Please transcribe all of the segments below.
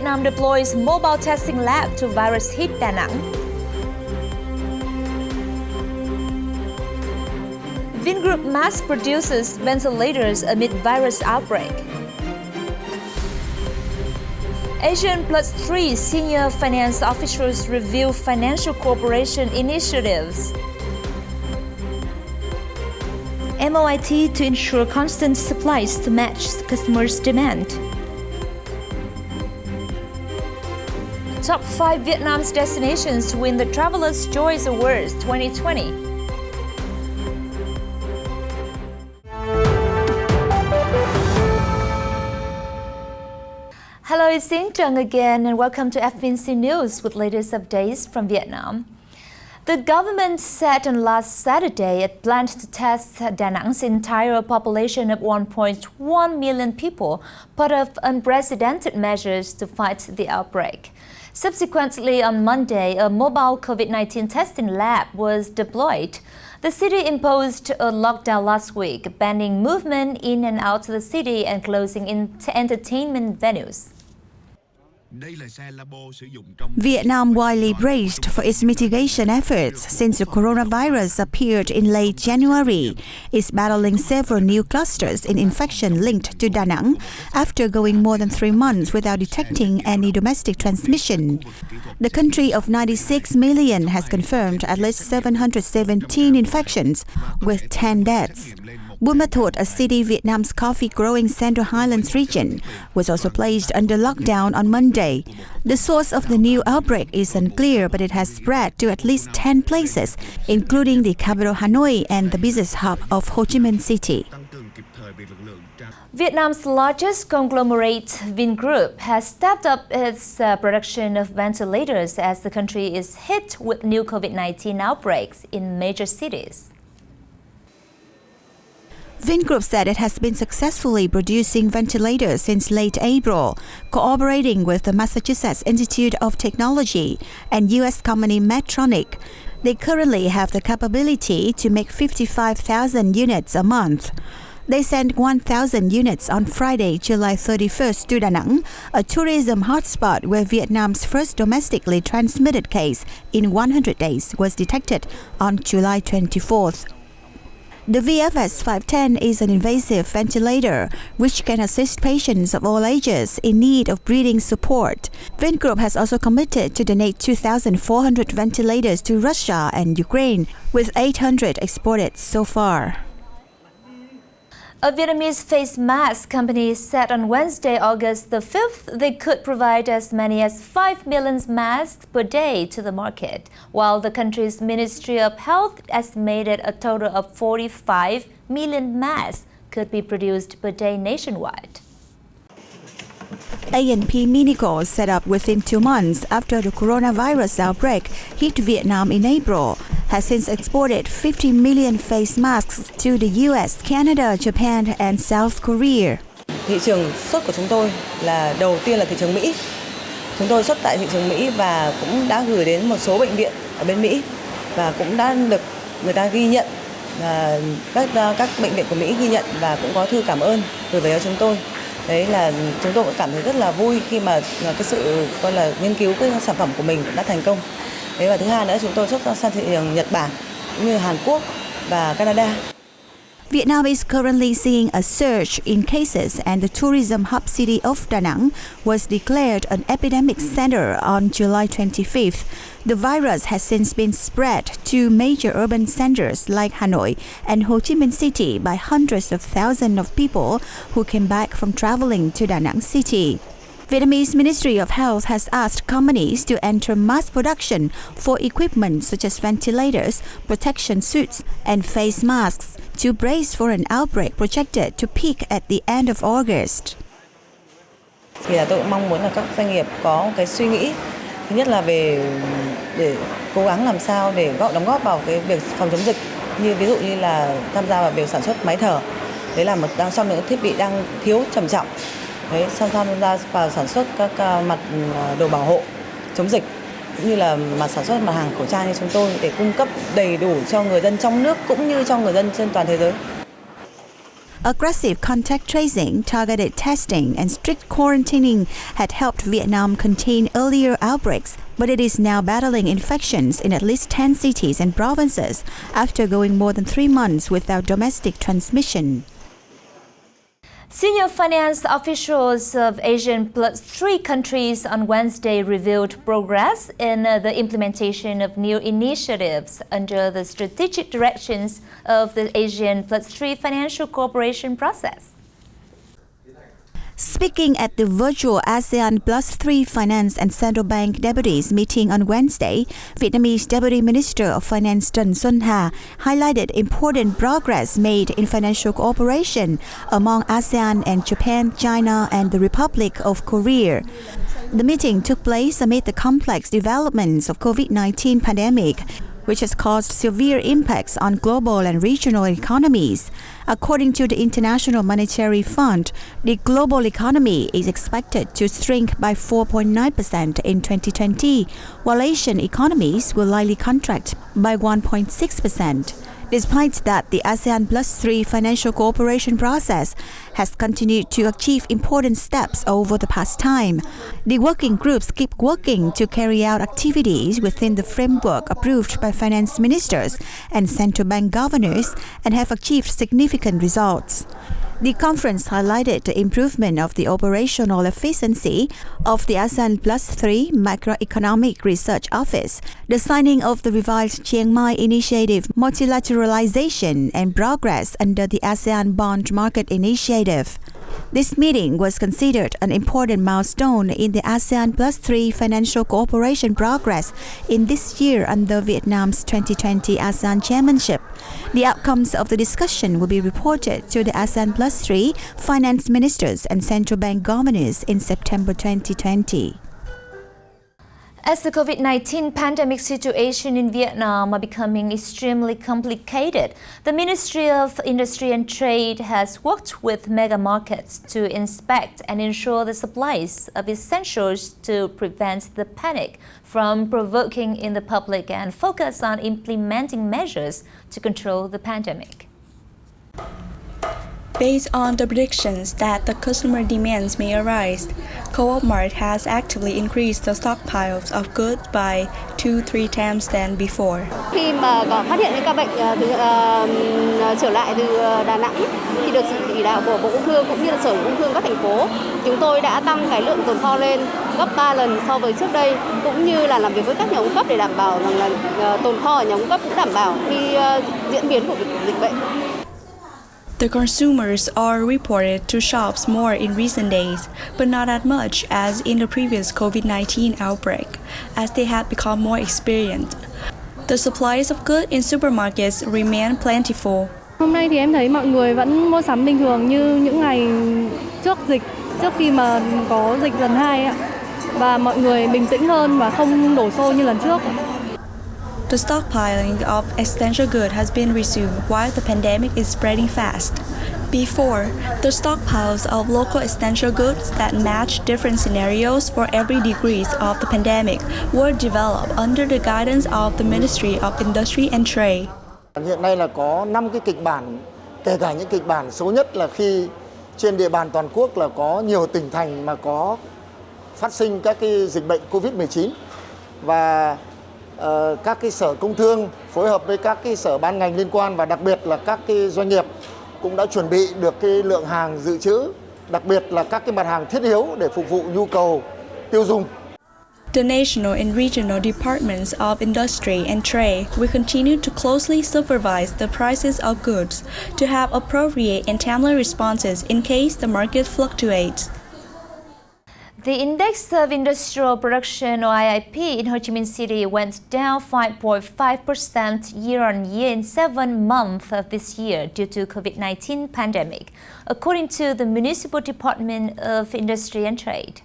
Vietnam deploys mobile testing lab to virus hit Danang. Vingroup mass produces ventilators amid virus outbreak. Asian Plus 3 senior finance officials review financial cooperation initiatives. Moit to ensure constant supplies to match customers' demand. Top 5 Vietnam's destinations to win the Traveler's Choice Awards 2020. Hello, it's Danang again, and welcome to FBNC News with latest updates from Vietnam. The government said on last Saturday it planned to test Danang's entire population of 1.1 million people, part of unprecedented measures to fight the outbreak. Subsequently, on Monday, a mobile Covid-19 testing lab was deployed. The city imposed a lockdown last week, banning movement in and out of the city and closing entertainment venues. Vietnam widely praised for its mitigation efforts since the coronavirus appeared in late January, is battling several new clusters in infection linked to Danang after going more than 3 months without detecting any domestic transmission. The country of 96 million has confirmed at least 717 infections with 10 deaths. Buôn Ma Thuột, a city Vietnam's coffee-growing Central Highlands region, was also placed under lockdown on Monday. The source of the new outbreak is unclear, but it has spread to at least 10 places, including the capital Ha Noi and the business hub of Ho Chi Minh City. Vietnam's largest conglomerate, Vingroup, has stepped up its production of ventilators as the country is hit with new COVID-19 outbreaks in major cities. Vingroup said it has been successfully producing ventilators since late April, cooperating with the Massachusetts Institute of Technology and U.S. company Medtronic. They currently have the capability to make 55,000 units a month. They sent 1,000 units on Friday, July 31st to Danang, a tourism hotspot where Vietnam's first domestically transmitted case in 100 days was detected on July 24th. The VFS 510 is an invasive ventilator which can assist patients of all ages in need of breathing support. Vingroup has also committed to donate 2,400 ventilators to Russia and Ukraine, with 800 exported so far. A Vietnamese face mask company said on Wednesday, August the 5th, they could provide as many as 5 million masks per day to the market, while the country's Ministry of Health estimated a total of 45 million masks could be produced per day nationwide. A&P Medical, set up within 2 months after the coronavirus outbreak hit Vietnam in April, has since exported 50 million face masks to the US, Canada, Japan and South Korea. Thị trường xuất của chúng tôi là đầu tiên là thị trường Mỹ. Chúng tôi xuất tại thị trường Mỹ và cũng đã gửi đến một số bệnh viện ở bên Mỹ và cũng đã được người ta ghi nhận, các bệnh viện của Mỹ ghi nhận và cũng có thư cảm ơn gửi về cho chúng tôi. Đấy là chúng tôi cũng cảm thấy rất là vui khi mà cái sự coi là nghiên cứu cái sản phẩm của mình đã thành công. Và thứ hai nữa, chúng tôi xuất sang thị trường Nhật Bản cũng như Hàn Quốc và Canada. Vietnam is currently seeing a surge in cases, and the tourism hub city of Danang was declared an epidemic center on July 25th. The virus has since been spread to major urban centers like Ha Noi and Ho Chi Minh City by hundreds of thousands of people who came back from traveling to Danang City. Vietnamese Ministry of Health has asked companies to enter mass production for equipment such as ventilators, protection suits, and face masks to brace for an outbreak projected to peak at the end of August. Thì là tôi cũng mong muốn là các doanh nghiệp có cái suy nghĩ, thứ nhất là để cố gắng làm sao để đóng góp vào cái việc phòng chống dịch, như ví dụ như là tham gia vào việc sản xuất máy thở, đấy là trong những thiết bị đang thiếu trầm trọng. Đấy, tham gia vào sản xuất các mặt đồ bảo hộ chống dịch cũng như là mặt sản xuất mặt hàng khẩu trang như chúng tôi để cung cấp đầy đủ cho người dân trong nước cũng như cho người dân trên toàn thế giới. Aggressive contact tracing, targeted testing, and strict quarantining had helped Vietnam contain earlier outbreaks, but it is now battling infections in at least 10 cities and provinces after going more than 3 months without domestic transmission. Senior finance officials of Asian plus 3 countries on Wednesday revealed progress in the implementation of new initiatives under the strategic directions of the Asian plus 3 financial cooperation process. Speaking at the virtual ASEAN Plus 3 Finance and Central Bank Deputies meeting on Wednesday, Vietnamese Deputy Minister of Finance Trần Xuân Hà highlighted important progress made in financial cooperation among ASEAN and Japan, China, and the Republic of Korea. The meeting took place amid the complex developments of Covid-19 pandemic, which has caused severe impacts on global and regional economies. According to the International Monetary Fund, the global economy is expected to shrink by 4.9% in 2020, while Asian economies will likely contract by 1.6%. Despite that, the ASEAN Plus 3 financial cooperation process has continued to achieve important steps over the past time. The working groups keep working to carry out activities within the framework approved by finance ministers and central bank governors and have achieved significant results. The conference highlighted the improvement of the operational efficiency of the ASEAN Plus 3 Macroeconomic Research Office, the signing of the revised Chiang Mai Initiative multilateralization and progress under the ASEAN Bond Market Initiative. This meeting was considered an important milestone in the ASEAN Plus 3 financial cooperation progress in this year under Vietnam's 2020 ASEAN Chairmanship. The outcomes of the discussion will be reported to the ASEAN Plus 3 finance ministers and central bank governors in September 2020. As the COVID-19 pandemic situation in Vietnam are becoming extremely complicated, the Ministry of Industry and Trade has worked with mega markets to inspect and ensure the supplies of essentials to prevent the panic from provoking in the public and focus on implementing measures to control the pandemic. Based on the predictions that the customer demands may arise, Co-op Mart has actively increased the stockpiles of goods by 2-3 times than before. Khi mà có phát hiện những ca bệnh trở lại từ Đà Nẵng thì được sự chỉ đạo của Bộ Công Thương cũng như là Sở Công Thương các thành phố, chúng tôi đã tăng cái lượng tồn kho lên gấp 3 lần so với trước đây, cũng như là làm việc với các nhà cung cấp để đảm bảo rằng là tồn kho ở nhà cung cấp cũng đảm bảo khi diễn biến của dịch bệnh. The consumers are reported to shops more in recent days, but not as much as in the previous COVID-19 outbreak, as they have become more experienced. The supplies of goods in supermarkets remain plentiful. Hôm nay thì em thấy mọi người vẫn mua sắm bình thường như những ngày trước dịch, trước khi mà có dịch lần 2 ạ. Và mọi người bình tĩnh hơn và không đổ xô như lần trước. The stockpiling of essential goods has been resumed while the pandemic is spreading fast. Before, the stockpiles of local essential goods that match different scenarios for every degree of the pandemic were developed under the guidance of the Ministry of Industry and Trade. Hiện nay là có 5 cái kịch bản, kể cả những kịch bản xấu nhất là khi trên địa bàn toàn quốc là có nhiều tỉnh thành mà có phát sinh các cái dịch bệnh Covid-19 và các cái sở công thương phối hợp với các cái sở ban ngành liên quan và đặc biệt là các cái doanh nghiệp cũng đã chuẩn bị được cái lượng hàng dự trữ, đặc biệt là các cái mặt hàng thiết yếu để phục vụ nhu cầu tiêu dùng. The national and regional departments of industry and trade will continue to closely supervise the prices of goods to have appropriate and timely responses in case the market fluctuates. The Index of Industrial Production, or IIP, in Ho Chi Minh City went down 5.5% year-on-year in 7 months of this year due to COVID-19 pandemic, according to the Municipal Department of Industry and Trade.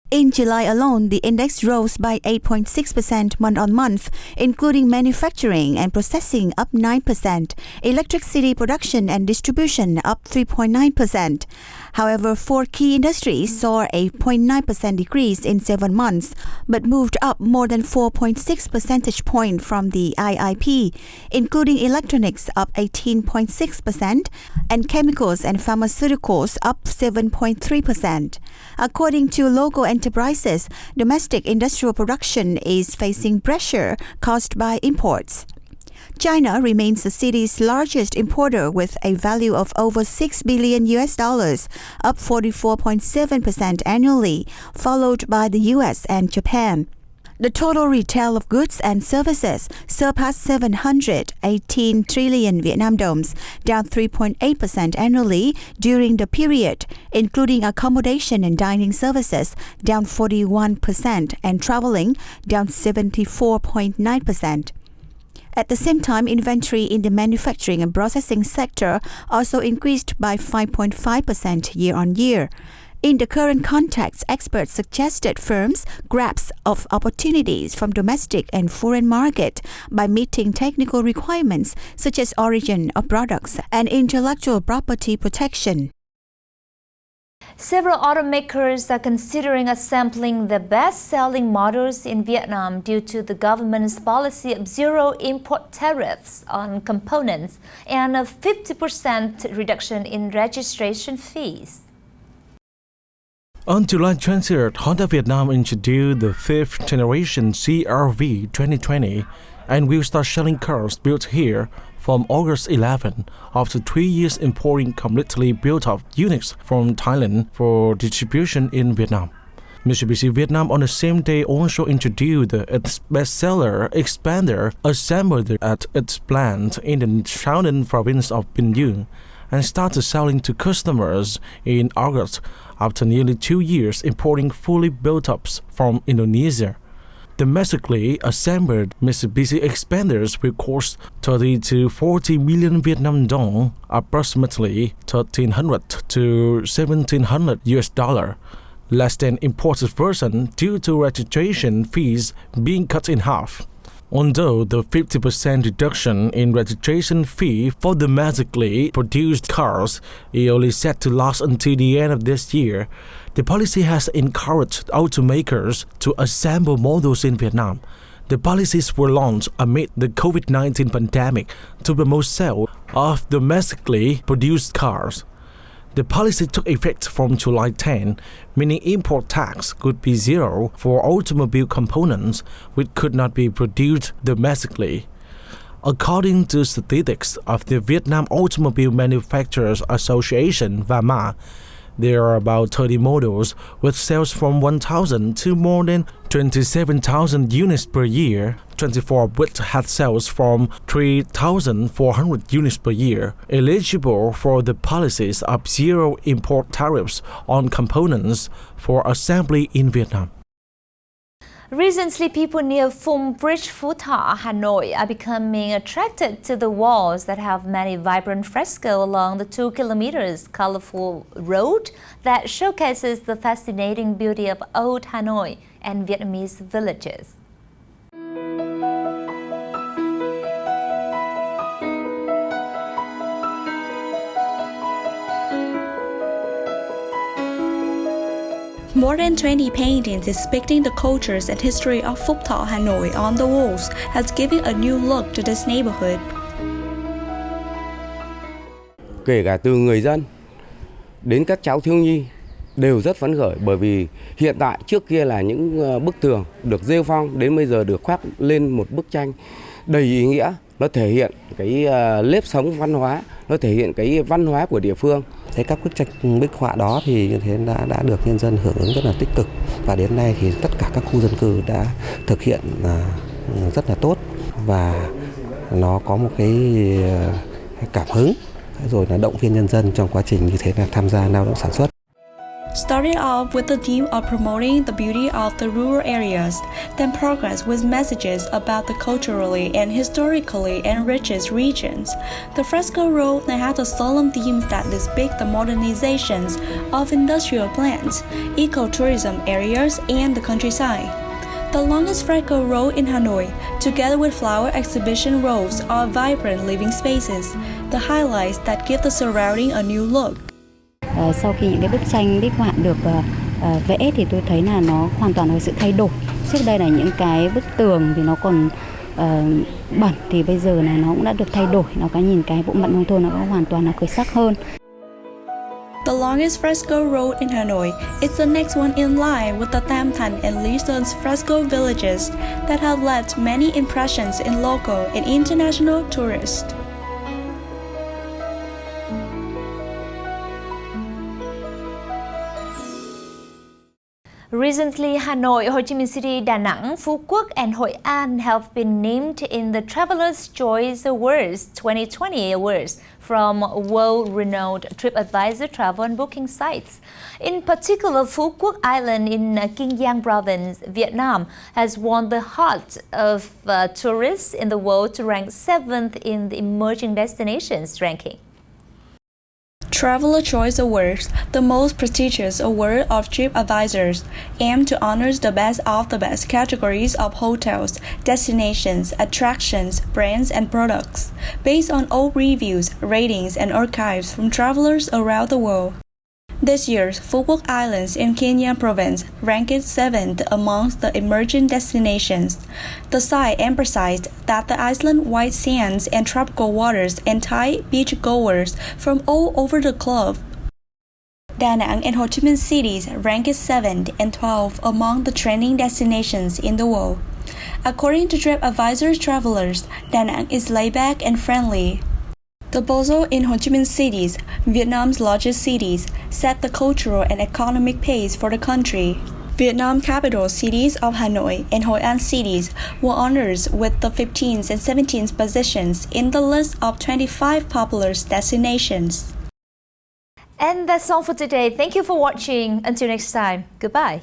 In July alone, the index rose by 8.6% month-on-month, including manufacturing and processing up 9%, electricity production and distribution up 3.9%. However, 4 key industries saw a 0.9% decrease in 7 months, but moved up more than 4.6 percentage points from the IIP, including electronics up 18.6% and chemicals and pharmaceuticals up 7.3%. According to local enterprises, domestic industrial production is facing pressure caused by imports. China remains the city's largest importer with a value of over $6 billion, up 44.7% annually, followed by the US and Japan. The total retail of goods and services surpassed 718 trillion Vietnam doms, down 3.8% annually during the period, including accommodation and dining services, down 41%, and traveling, down 74.9%. At the same time, inventory in the manufacturing and processing sector also increased by 5.5% year-on-year. In the current context, experts suggested firms grasp of opportunities from domestic and foreign market by meeting technical requirements such as origin of products and intellectual property protection. Several automakers are considering assembling the best-selling models in Vietnam due to the government's policy of zero import tariffs on components and a 50% reduction in registration fees. On July 20th, Honda Vietnam introduced the 5th generation CR-V 2020 and will start selling cars built here from August 11, after 3 years importing completely built-up units from Thailand for distribution in Vietnam. Mitsubishi Vietnam on the same day also introduced its bestseller Expander, assembled at its plant in the southern province of Bình Dương, and started selling to customers in August after nearly 2 years importing fully built-ups from Indonesia. Domestically assembled Mitsubishi Expanders will cost 30 to 40 million Vietnam dong, approximately $1,300 to $1,700, less than imported version due to registration fees being cut in half. Although the 50% reduction in registration fee for domestically produced cars is only set to last until the end of this year, the policy has encouraged automakers to assemble models in Vietnam. The policies were launched amid the Covid-19 pandemic to promote sale of domestically produced cars. The policy took effect from July 10, meaning import tax could be zero for automobile components which could not be produced domestically. According to statistics of the Vietnam Automobile Manufacturers Association (VAMA), there are about 30 models with sales from 1,000 to more than 27,000 units per year, 24 of which had sales from 3,400 units per year, eligible for the policies of zero import tariffs on components for assembly in Vietnam. Recently, people near Phum Bridge, Phú Thọ, Ha Noi are becoming attracted to the walls that have many vibrant frescoes along the 2 kilometers colorful road that showcases the fascinating beauty of old Ha Noi and Vietnamese villages. More than 20 paintings depicting the cultures and history of Phúc Thọ, Ha Noi on the walls has given a new look to this neighborhood. Kể cả từ người dân đến các cháu thiếu nhi đều rất phấn khởi, bởi vì hiện tại trước kia là những bức tường được rêu phong, đến bây giờ được khoác lên một bức tranh đầy ý nghĩa. Nó thể hiện cái nếp sống văn hóa, nó thể hiện cái văn hóa của địa phương. Thế các bức tranh bích họa đó thì như thế đã được nhân dân hưởng ứng rất là tích cực, và đến nay thì tất cả các khu dân cư đã thực hiện rất là tốt, và nó có một cái cảm hứng rồi là động viên nhân dân trong quá trình như thế là tham gia lao động sản xuất. Started off with the theme of promoting the beauty of the rural areas, then progressed with messages about the culturally and historically enriched regions. The fresco road now has the solemn themes that depict the modernizations of industrial plants, ecotourism areas, and the countryside. The longest fresco road in Ha Noi, together with flower exhibition roads, are vibrant living spaces, the highlights that give the surrounding a new look. sau khi những cái bức tranh bích họa được vẽ thì tôi thấy là nó hoàn toàn là sự thay đổi. Trước đây là những cái bức tường thì nó còn bẩn, thì bây giờ là nó cũng đã được thay đổi, nó cái nhìn cái bộ mặt nông thôn nó cũng hoàn toàn là khởi sắc hơn. The longest fresco road in Ha Noi is the next one in line with the Tam Thanh and Lý Sơn fresco villages that have left many impressions in local and international tourists. Recently, Ha Noi, Ho Chi Minh City, Danang, Phu Quoc, and Hội An have been named in the Travelers' Choice Awards 2020 awards from world-renowned TripAdvisor travel and booking sites. In particular, Phu Quoc Island in Kinh Province, Vietnam, has won the heart of tourists in the world to rank 7th in the emerging destinations ranking. Traveler Choice Awards, the most prestigious award of TripAdvisors, aim to honor the best of the best categories of hotels, destinations, attractions, brands, and products, based on old reviews, ratings, and archives from travelers around the world. This year's Phu Quoc Islands in Kinh Province ranked 7th amongst the emerging destinations. The site emphasized that the island's white sands and tropical waters entice beachgoers from all over the globe. Danang and Ho Chi Minh cities ranked 7th and 12th among the trending destinations in the world. According to TripAdvisor travelers, Danang is laid-back and friendly. The Bozo in Ho Chi Minh cities, Vietnam's largest cities, set the cultural and economic pace for the country. Vietnam capital cities of Ha Noi and Hội An cities were honored with the 15th and 17th positions in the list of 25 popular destinations. And that's all for today. Thank you for watching. Until next time, goodbye.